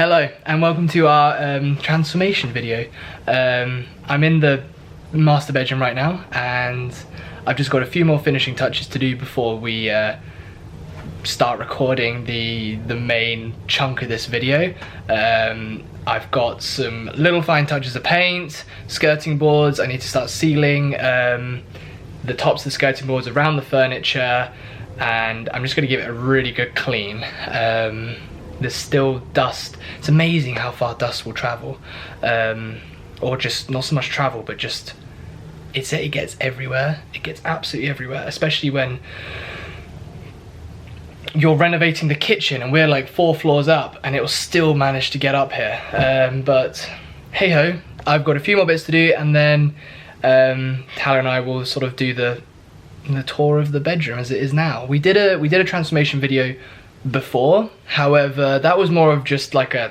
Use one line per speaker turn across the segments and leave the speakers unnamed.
Hello and welcome to our transformation video. I'm in the master bedroom right now and I've just got a few more finishing touches to do before we start recording the main chunk of this video. I've got some little fine touches of paint, skirting boards. I need to start sealing the tops of the skirting boards around the furniture, and I'm just going to give it a really good clean. There's still dust. It's amazing how far dust will travel, or just not so much travel, but just it gets everywhere. It gets absolutely everywhere, especially when you're renovating the kitchen and we're like 4 floors up and it will still manage to get up here. But hey ho, I've got a few more bits to do, and then Talia and I will sort of do the tour of the bedroom as it is now. We did a transformation video before, however that was more of just like I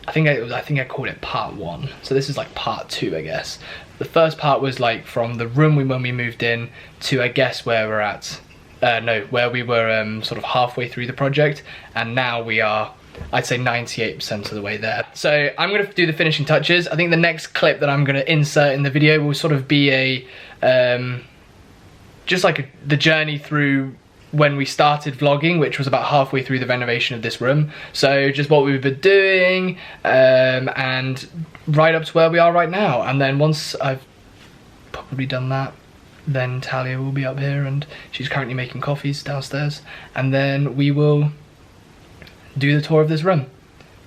think I called it part 1, so this is like part 2, I guess. The first part was like from the room when we moved in to, I guess, where we're at, where we were sort of halfway through the project, and now we are, I'd say, 98% of the way there. So I'm gonna do the finishing touches. I think the next clip that I'm gonna insert in the video will sort of be a just like the journey through when we started vlogging, which was about halfway through the renovation of this room. So just what we've been doing, and right up to where we are right now. And then once I've probably done that, then Talia will be up here and she's currently making coffees downstairs. And then we will do the tour of this room.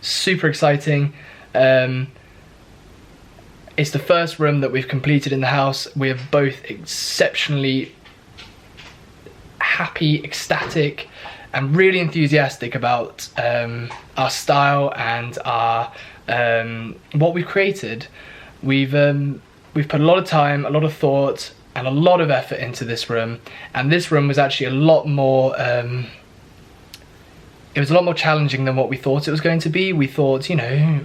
Super exciting. It's the first room that we've completed in the house. We're both exceptionally happy, ecstatic, and really enthusiastic about our style and our what we've created. We've put a lot of time, a lot of thought, and a lot of effort into this room, and this room was actually a lot more it was a lot more challenging than what we thought it was going to be. We thought, you know,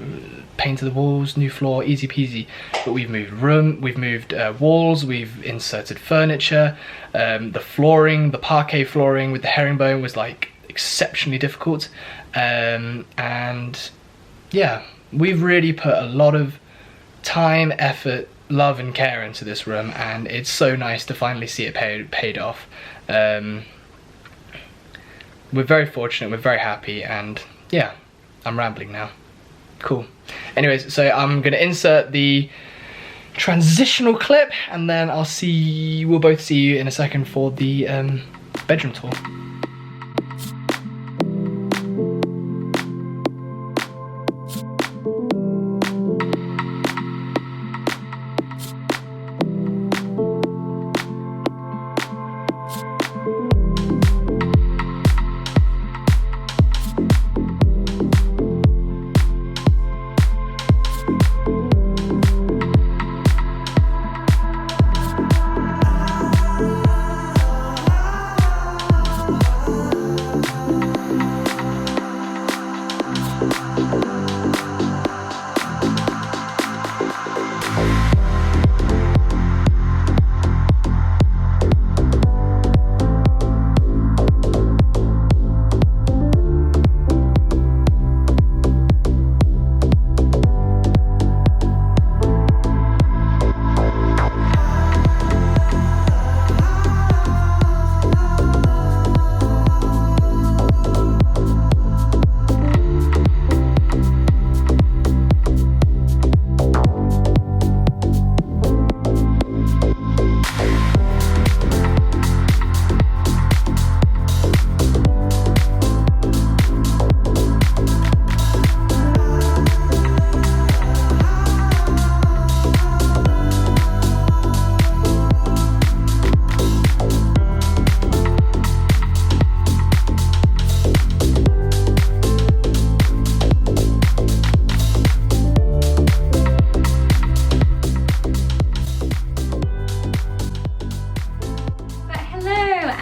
paint to the walls, new floor, easy peasy. But we've moved walls, we've inserted furniture, the flooring, the parquet flooring with the herringbone was like exceptionally difficult. And yeah, we've really put a lot of time, effort, love and care into this room, and it's so nice to finally see it paid off. We're very fortunate, we're very happy, and yeah, I'm rambling now. Cool. Anyways, so I'm gonna insert the transitional clip, and then we'll both see you in a second for the bedroom tour.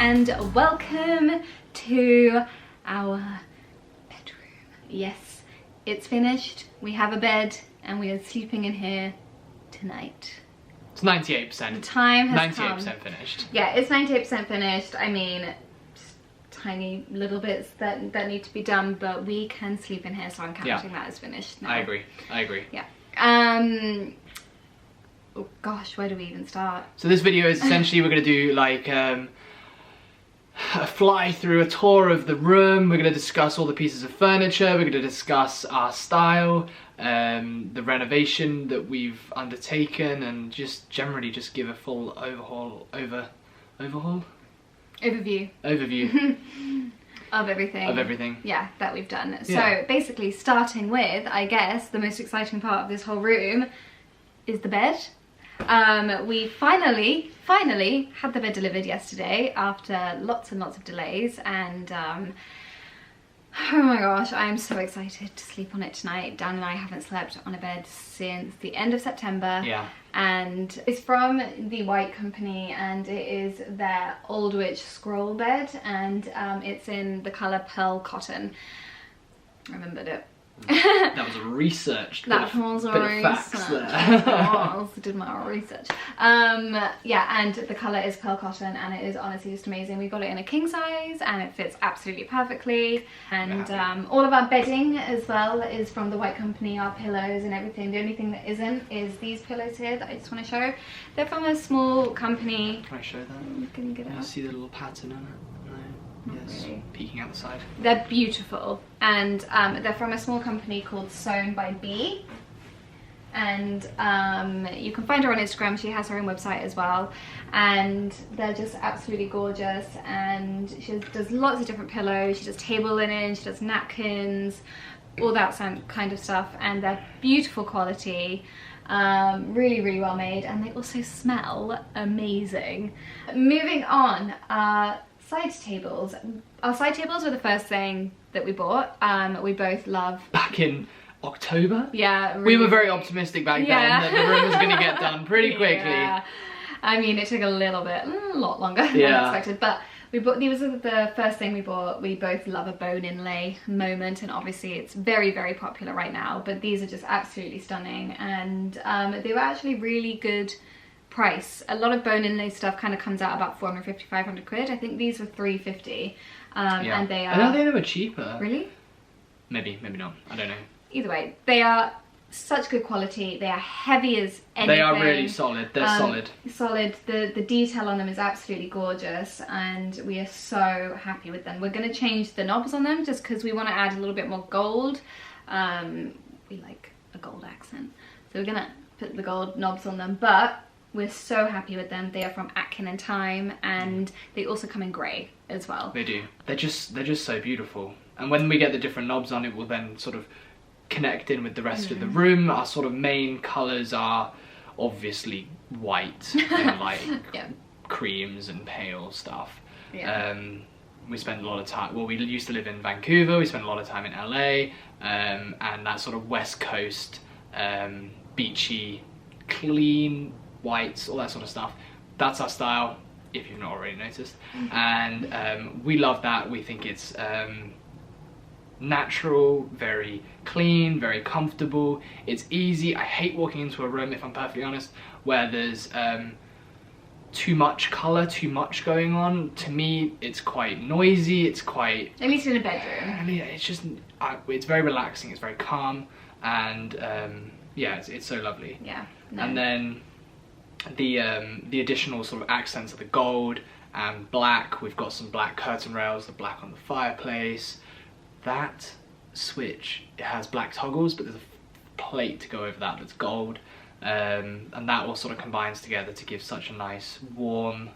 And welcome to our bedroom. Yes, it's finished. We have a bed and we are sleeping in here tonight.
It's 98%.
The time has come.
98% finished.
Yeah, it's 98% finished. I mean, tiny little bits that need to be done, but we can sleep in here, so I'm counting that as finished now.
I agree. Yeah.
Oh gosh, where do we even start?
So this video is essentially, we're going to do like a fly through, a tour of the room. We're going to discuss all the pieces of furniture. We're going to discuss our style, the renovation that we've undertaken, and just generally just give a full overview of everything. Yeah, that we've done. Yeah.
So basically, starting with, I guess, the most exciting part of this whole room is the bed. We finally had the bed delivered yesterday after lots and lots of delays, and oh my gosh, I am so excited to sleep on it tonight. Dan and I haven't slept on a bed since the end of September.
Yeah. And
it's from the White Company, and it is their Aldwych scroll bed, and it's in the colour Pearl Cotton. I remembered it.
That was a research.
That was a research. I did my research. Yeah, and the colour is Pearl Cotton, and it is honestly just amazing. We got it in a king size, and it fits absolutely perfectly. And all of our bedding as well is from the White Company. Our pillows and everything. The only thing that isn't is these pillows here that I just want to show. They're from a small company.
Can I show that?
Can you get it?
You see the little pattern on it? Yes, really. Peeking out the side.
They're beautiful, and they're from a small company called Sewn by Bee, and you can find her on Instagram. She has her own website as well, and they're just absolutely gorgeous. And she does lots of different pillows. She does table linen, she does napkins, all that kind of stuff, and they're beautiful quality. Really well made, and they also smell amazing. Moving on, side tables. Our side tables were the first thing that we bought. We both love.
Back in October?
Yeah. Really.
We were very optimistic back then that the room was going to get done pretty quickly.
Yeah. I mean, it took a lot longer than expected, but we bought, these were the first thing we bought. We both love a bone inlay moment, and obviously it's very popular right now, but these are just absolutely stunning, and they were actually really good price. A lot of bone inlay stuff kind of comes out about 450-500 quid. I think these were 350, and they are.
I don't think they were cheaper.
Really?
Maybe not. I don't know.
Either way, they are such good quality. They are heavy as anything.
They are really solid. They're solid.
Solid. The detail on them is absolutely gorgeous, and we are so happy with them. We're going to change the knobs on them just because we want to add a little bit more gold. We like a gold accent, so we're going to put the gold knobs on them, but we're so happy with them. They are from Atkin and Time, and they also come in grey as well.
They do. They're just so beautiful. And when we get the different knobs on, it will then sort of connect in with the rest of the room. Our sort of main colours are obviously white and like creams and pale stuff. Yeah. We spend a lot of time, well, we used to live in Vancouver, we spent a lot of time in LA, and that sort of West Coast, beachy, clean whites, all that sort of stuff. That's our style, if you've not already noticed. And we love that. We think it's natural, very clean, very comfortable. It's easy. I hate walking into a room, if I'm perfectly honest, where there's too much colour, too much going on. To me, it's quite noisy. It's quite...
At least in a bedroom.
I mean, it's just... it's very relaxing. It's very calm. And yeah, it's so lovely.
Yeah. No.
And then the additional sort of accents of the gold and black. We've got some black curtain rails, the black on the fireplace. That switch, it has black toggles, but there's a plate to go over that that's gold, and that all sort of combines together to give such a nice, warm,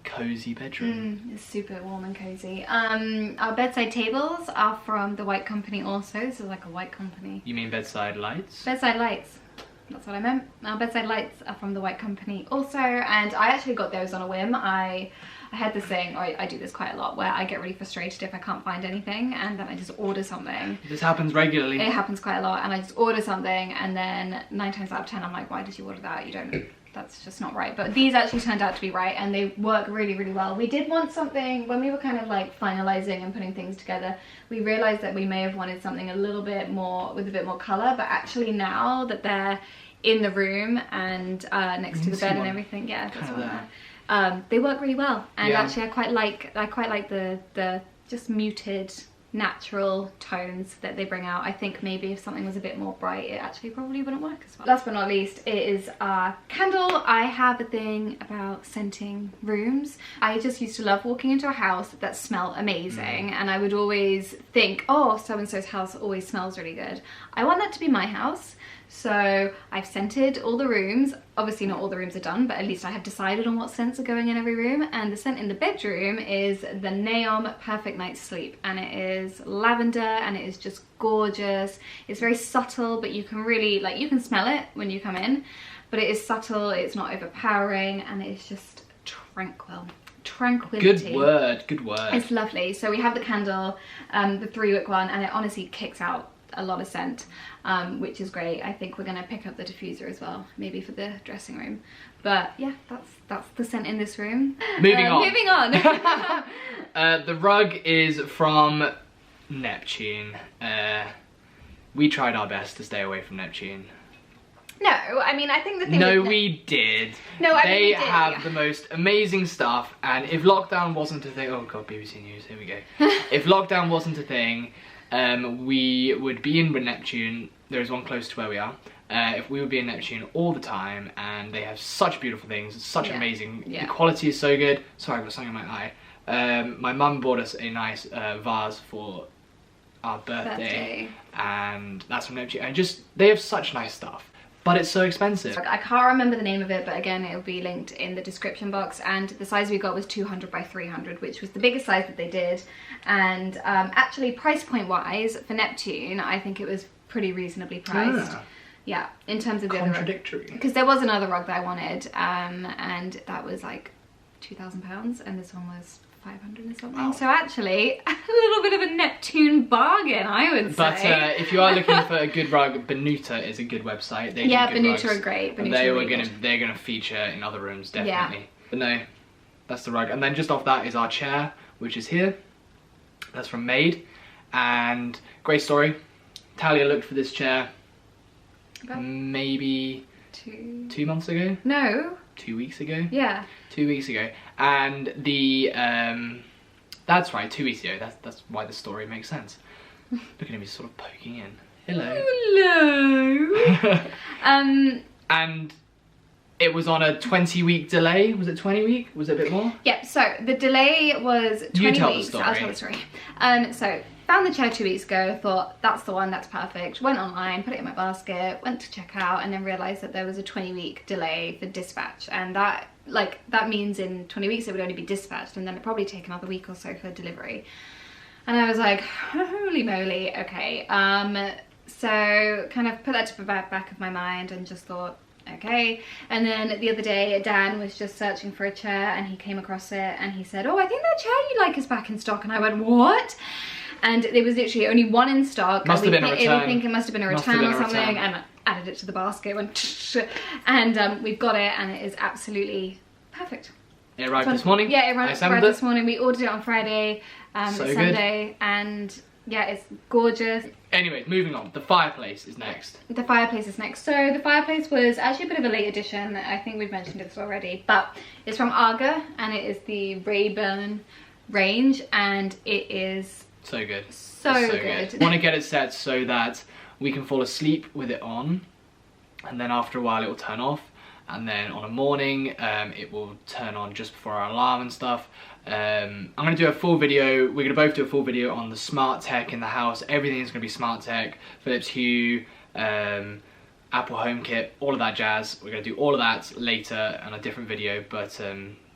cozy bedroom.
It's super warm and cozy. Our bedside tables are from the White Company also. This is like a White Company.
You mean bedside lights?
Bedside lights. That's what I meant. Our bedside lights are from the White Company also, and I actually got those on a whim. I had this thing, or I do this quite a lot, where I get really frustrated if I can't find anything, and then I just order something.
This happens regularly.
It happens quite a lot, and I just order something, and then 9 times out of 10 I'm like, why did you order that? You don't, that's just not right. But these actually turned out to be right, and they work really well. We did want something, when we were kind of like finalizing and putting things together, we realized that we may have wanted something a little bit more, with a bit more color, but actually now that they're in the room and next to the bed and everything, yeah, that's what they work really well. And
Yeah.
actually I quite like the just muted natural tones that they bring out. I think maybe if something was a bit more bright, it actually probably wouldn't work as well. Last but not least, it is our candle. I have a thing about scenting rooms. I just used to love walking into a house that smelled amazing, and I would always think, oh, so-and-so's house always smells really good. I want that to be my house. So I've scented all the rooms. Obviously not all the rooms are done, but at least I have decided on what scents are going in every room. And the scent in the bedroom is the Neom Perfect Night's Sleep. And it is lavender and it is just gorgeous. It's very subtle, but you can really, like, you can smell it when you come in. But it is subtle, it's not overpowering, and it is just tranquil. Tranquility.
Good word, good word.
It's lovely. So we have the candle, the 3-wick one, and it honestly kicks out a lot of scent, which is great. I think we're gonna pick up the diffuser as well, maybe for the dressing room. But yeah, that's the scent in this room.
Moving on.
Moving on.
The rug is from Neptune. We tried our best to stay away from Neptune.
No, I mean, I think the thing
No,
with
we did.
No, I mean,
They
we did,
have
yeah.
the most amazing stuff, and if lockdown wasn't a thing, oh god, BBC News, here we go. If lockdown wasn't a thing, we would be in with Neptune. There is one close to where we are. If we would be in Neptune all the time, and they have such beautiful things, it's such amazing.
Yeah.
The quality is so good. Sorry, I've got something in my eye. My mum bought us a nice vase for our birthday, and that's from Neptune. And just, they have such nice stuff. But it's so expensive.
I can't remember the name of it, but again, it'll be linked in the description box. And the size we got was 200 by 300, which was the biggest size that they did. And actually, price point wise, for Neptune, I think it was pretty reasonably priced. Yeah, in terms of the other rug.
Contradictory.
Because there was another rug that I wanted, and that was like £2,000, and this one was 500 or something.
Wow.
So actually, a little bit of a Neptune bargain, I would say.
But if you are looking for a good rug, Benuta is a good website. They do good
Benuta
rugs,
are great.
and they're gonna feature in other rooms, definitely.
Yeah.
But no, that's the rug. And then just off that is our chair, which is here. That's from Maid. And great story. Talia looked for this chair maybe 2 months ago.
No.
2 weeks ago.
Yeah.
2 weeks ago, and the that's right, 2 weeks ago. That's why the story makes sense. Look at him, he's sort of poking in. Hello.
Hello.
And it was on a 20-week delay. Was it 20 week? Was it a bit more?
Yeah. So the delay was 20
You tell
weeks.
the story.
I'll tell the story. So found the chair 2 weeks ago. Thought that's the one. That's perfect. Went online, put it in my basket, went to check out, and then realised that there was a 20-week delay for dispatch, and that means in 20 weeks it would only be dispatched, and then it'd probably take another week or so for delivery. And I was like, holy moly, okay. So kind of put that to the back of my mind and just thought, okay. And then the other day Dan was just searching for a chair and he came across it and he said, oh, I think that chair you like is back in stock. And I went, what? And there was literally only one in stock.
Must have been a return.
I think it must have been a return or something. And I added it to the basket, went and we've got it, and it is absolutely perfect.
It arrived this morning.
Yeah, it arrived this morning. We ordered it on Friday,
So
it's
good.
Sunday, and yeah, it's gorgeous.
Anyway, moving on. The fireplace is next.
The fireplace is next. So the fireplace was actually a bit of a late addition. I think we've mentioned this already, but it's from Aga, and it is the Rayburn range, and it is
so good.
So good.
Want to get it set so that we can fall asleep with it on, and then after a while it will turn off, and then on a morning it will turn on just before our alarm and stuff. I'm going to do a full video, we're going to both do a full video on the smart tech in the house. Everything is going to be smart tech, Philips Hue, Apple HomeKit, all of that jazz. We're going to do all of that later on a different video, but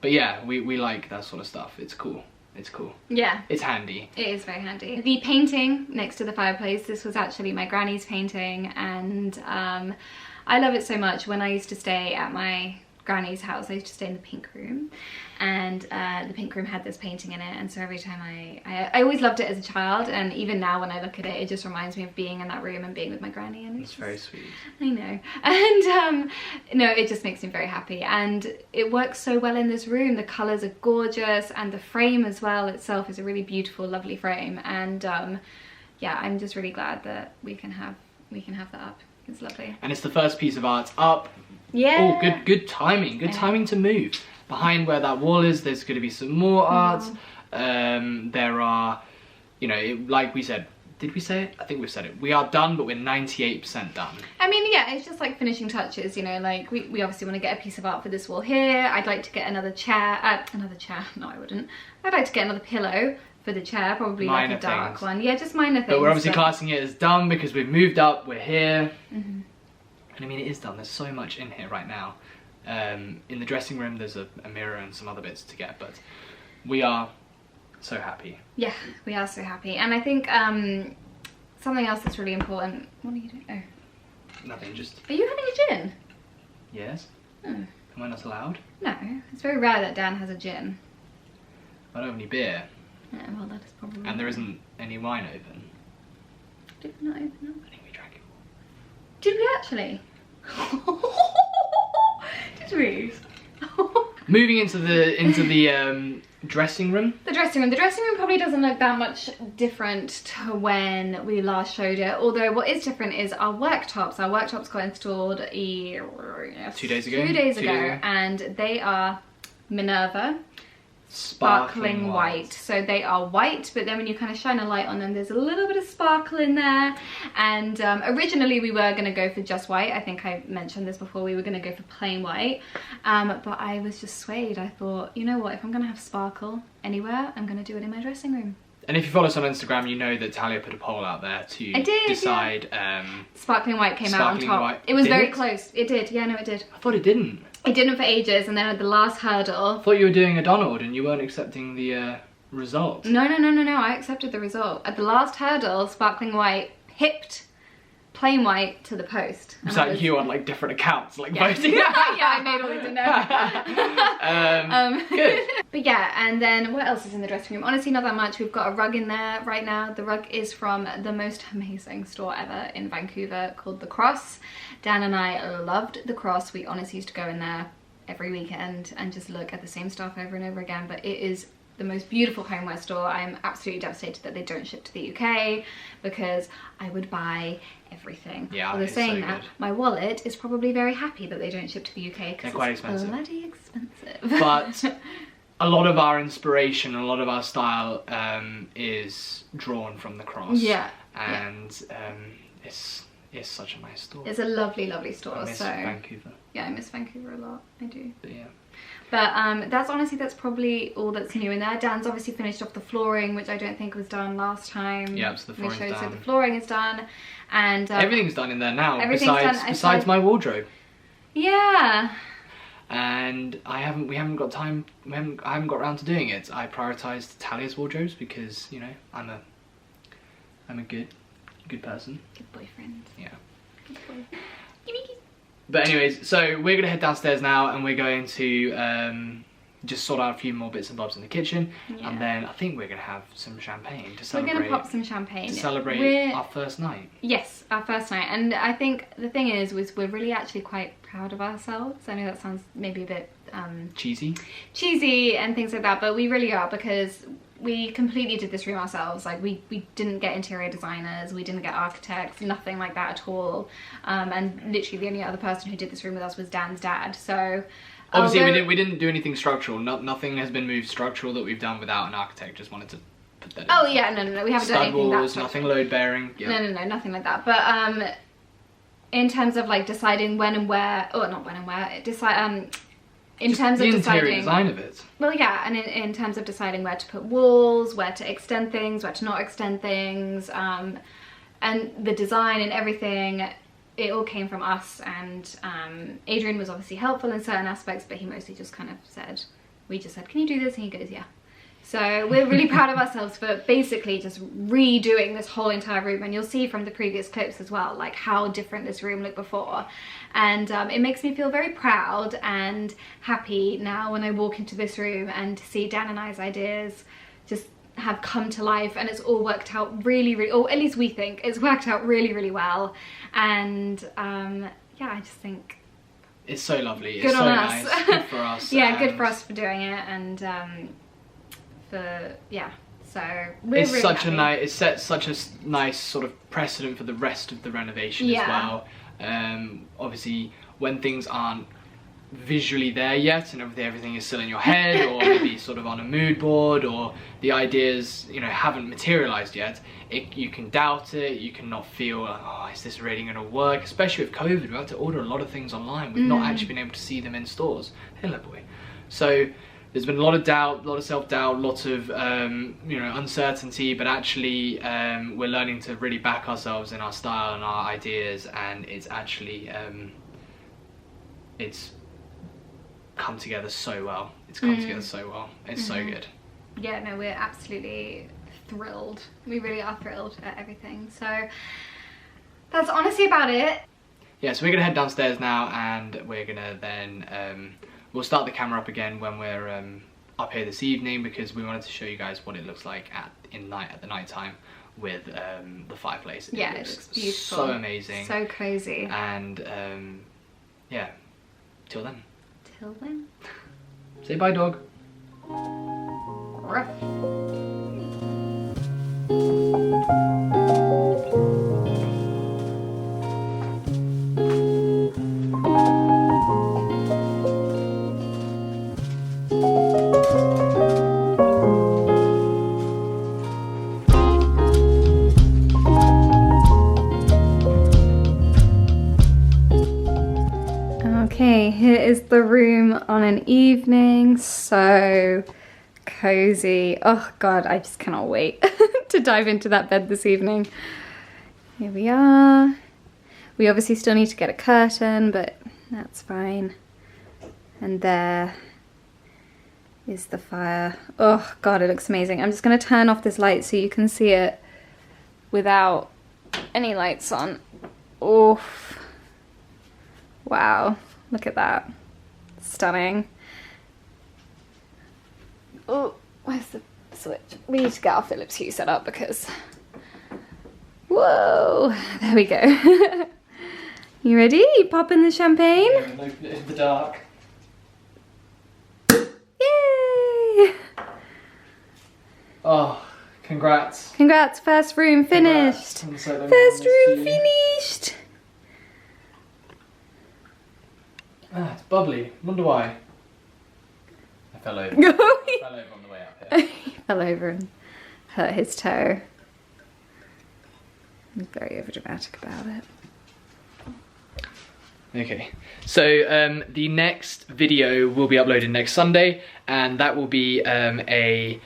yeah, we like that sort of stuff. It's cool. It's cool.
Yeah.
It's handy.
It is very handy. The painting next to the fireplace, this was actually my granny's painting, and I love it so much. When I used to stay at my granny's house, I used to stay in the pink room, and the pink room had this painting in it, and so every time I always loved it as a child, and even now when I look at it, it just reminds me of being in that room and being with my granny, and
it's very sweet.
I know. And no, it just makes me very happy, and it works so well in this room. The colours are gorgeous, and the frame as well itself is a really beautiful, lovely frame, and yeah, I'm just really glad that we can have that up. It's lovely.
And it's the first piece of art up.
Yeah.
Oh, good timing. Good timing to move. behind where that wall is, there's going to be some more art. There are, you know, like we said, did we say it? I think we've said it. We are done, but we're 98% done.
I mean, yeah, it's just like finishing touches, you know, like we obviously want to get a piece of art for this wall here. I'd like to get another chair, no I wouldn't. I'd like to get another pillow for the chair, probably minor like a dark one. Yeah, just minor things.
But we're obviously classing it as done because we've moved up, we're here. And I mean, it is done, there's so much in here right now. In the dressing room, there's a mirror and some other bits to get, but we are so happy.
Yeah, we are so happy. And I think something else that's really important. What are you doing? Oh.
Nothing, just...
Are you having a gin?
Yes.
Oh.
Am I not allowed?
No, it's very rare that Dan has a gin.
I don't have any beer.
Yeah, well, that is probably...
And there isn't any wine open.
Did we not open up?
I think we drank it all.
Did we actually? Did we?
Moving into the dressing room.
The dressing room probably doesn't look that much different to when we last showed it. Although what is different is our worktops. Our worktops got installed
2 days ago.
2 days ago, and they are Minerva sparkling white. So they are white, but then when you kind of shine a light on them, there's a little bit of sparkle in there. And originally we were going to go for just white. I think I mentioned this before. We were going to go for plain white, but I was just swayed. I thought, you know what, if I'm going to have sparkle anywhere, I'm going to do it in my dressing room.
And if you follow us on Instagram, you know that Talia put a poll out there to decide.
Yeah. Sparkling white came out on top.
White.
It was very close. It did. Yeah, no, it did.
I thought it didn't.
It didn't for ages, and then at the last hurdle...
I thought you were doing a Donald and you weren't accepting the result.
No, I accepted the result. At the last hurdle, sparkling white hipped plain white to the post.
Was that you on like different accounts, like voting?
Yeah, I made all these in there.
Good.
But yeah, and then what else is in the dressing room? Honestly, not that much. We've got a rug in there right now. The rug is from the most amazing store ever in Vancouver called The Cross. Dan and I loved The Cross. We honestly used to go in there every weekend and just look at the same stuff over and over again, but it is the most beautiful homeware store. I'm absolutely devastated that they don't ship to the UK because I would buy everything.
Yeah,
although saying that, my wallet is probably very happy that they don't ship to the UK because
quite
it's
expensive.
bloody expensive.
But a lot of our inspiration, a lot of our style is drawn from The Cross.
Yeah.
And it's such a nice store.
It's a lovely, lovely store.
I miss Vancouver.
Yeah, I miss Vancouver a lot. I do.
But yeah.
But that's probably all that's new in there. Dan's obviously finished off the flooring, which I don't think was done last time.
Yeah, so the flooring's done.
So the flooring is done, and
everything's done in there now.
Everything's
besides my wardrobe.
Yeah.
And I haven't got time. I haven't got around to doing it. I prioritised Talia's wardrobes because, you know, I'm a good person.
Good boyfriend.
Yeah.
Good boy.
But anyways, so we're gonna head downstairs now, and we're going to just sort out a few more bits and bobs in the kitchen, and then I think we're gonna have some champagne to celebrate.
We're gonna pop some champagne
to celebrate our first night.
Yes, our first night, and I think the thing is we're really actually quite proud of ourselves. I know that sounds maybe a bit cheesy and things like that, but we really are, because we completely did this room ourselves. Like we didn't get interior designers, we didn't get architects, nothing like that at all. And literally the only other person who did this room with us was Dan's dad. So
obviously we didn't do anything structural. Nothing has been moved structural that we've done without an architect. Just wanted to put that in.
Oh yeah, no, we haven't done anything
walls,
that
nothing load bearing. Yep.
No, nothing like that. But in terms of like deciding when and where, or not when and where, in terms of deciding
interior design of it.
Well, yeah, and in terms of deciding where to put walls, where to extend things, where to not extend things, and the design and everything, it all came from us. And Adrian was obviously helpful in certain aspects, but he mostly just kind of said, we just said, can you do this? And he goes, yeah. So we're really proud of ourselves for basically just redoing this whole entire room, and you'll see from the previous clips as well, like how different this room looked before. And it makes me feel very proud and happy now when I walk into this room and see Dan and I's ideas just have come to life, and it's all worked out really, or at least we think it's worked out really, really well. And yeah, I just think
it's so lovely.
Good
it's
on
so
us.
Nice. Good for us.
Yeah, good for us for doing it, and so we're
it's
really
such
happy.
it sets such a nice sort of precedent for the rest of the renovation as well. Obviously when things aren't visually there yet, and everything is still in your head, or maybe sort of on a mood board, or the ideas, you know, haven't materialized yet, you can doubt it, you can not feel like, oh, is this really going to work? Especially with COVID, we had to order a lot of things online. We've not actually been able to see them in stores. Hello, boy. So there's been a lot of doubt, a lot of self-doubt, lots of you know, uncertainty, but actually we're learning to really back ourselves in our style and our ideas, and it's actually it's come together so well. It's come together so well. It's so good.
Yeah, no, we're absolutely thrilled. We really are thrilled at everything. So that's honestly about it.
Yeah, so we're gonna head downstairs now, and we're gonna then we'll start the camera up again when we're up here this evening, because we wanted to show you guys what it looks like at the night time with the fireplace.
Yeah, it looks beautiful.
So amazing.
So cozy.
And yeah, till then.
Till then.
Say bye, dog.
Ruff. Okay, here is the room on an evening. So cozy. Oh god, I just cannot wait to dive into that bed this evening. Here we are. We obviously still need to get a curtain, but that's fine. And there is the fire. Oh god, it looks amazing. I'm just gonna turn off this light so you can see it without any lights on. Oof. Wow. Look at that. Stunning. Oh, where's the switch? We need to get our Philips Hue set up because... Whoa! There we go. You ready? You pop in the champagne?
Yeah, and open it in the dark.
Yay!
Oh, congrats.
Congrats, first room finished.
Congrats.
First room finished.
Ah, it's bubbly. Wonder why. I fell over. I fell over on the way up here.
He fell over and hurt his toe. I'm very overdramatic about it.
Okay, so the next video will be uploaded next Sunday, and that will be a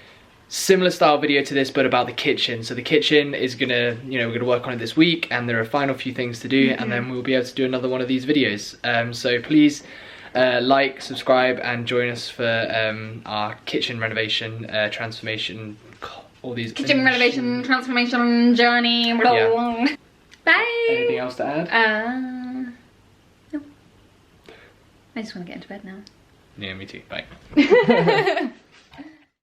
similar style video to this, but about the kitchen. So the kitchen is gonna, you know, we're gonna work on it this week, and there are a final few things to do, and then we'll be able to do another one of these videos. So please like, subscribe, and join us for our kitchen renovation, transformation, all these
Kitchen renovation, transformation journey.
Yeah.
Bye.
Anything else to add?
No. I just want to get into bed now.
Yeah, me too. Bye.